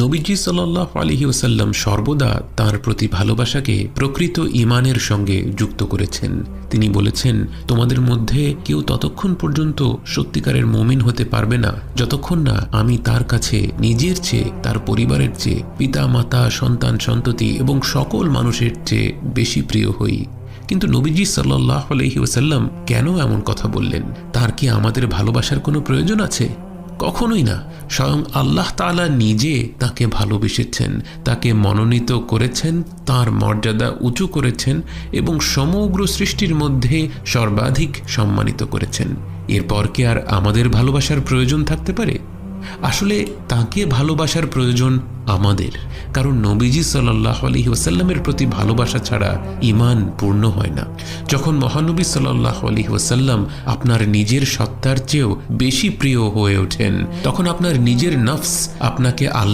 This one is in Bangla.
নবীজি সাল্লাল্লাহু আলাইহি ওয়াসাল্লাম সর্বদা তার প্রতি ভালোবাসাকে প্রকৃত ঈমানের সঙ্গে যুক্ত করেছেন। তিনি বলেছেন, তোমাদের মধ্যে কেউ ততক্ষণ পর্যন্ত সত্যিকারের মুমিন হতে পারবে না যতক্ষণ না আমি তার কাছে নিজের চেয়ে, তার পরিবারের চেয়ে, পিতা মাতা, সন্তান সন্ততি এবং সকল মানুষের চেয়ে বেশি প্রিয় হই। কিন্তু নবীজি সাল্লাল্লাহু আলাইহি ওয়াসাল্লাম কেন এমন কথা বললেন? তার কি আমাদের ভালোবাসার কোনো প্রয়োজন আছে? কখনোই না। স্বয়ং আল্লাহ তাআলা নিজে তাকে ভালোবেসেছেন, তাকে মনোনীত করেছেন, তার মর্যাদা উঁচু করেছেন এবং সমগ্র সৃষ্টির মধ্যে সর্বাধিক সম্মানিত করেছেন। এরপর কি আর আমাদের ভালোবাসার প্রয়োজন থাকতে পারে? আসলে তাকে ভালোবাসার প্রয়োজন আমাদের, কারণ নবীজি সাল্লাল্লাহু আলাইহি ওয়াসাল্লামের প্রতি ভালোবাসা ছাড়া ঈমান পূর্ণ হয় না। যখন মহানবী সাল্লাল্লাহু আলাইহি ওয়াসাল্লাম আপনার নিজের সত্তার চেয়েও বেশি প্রিয় হয়ে ওঠেন, তখন আপনার নিজের নফস আপনাকে আল্লাহ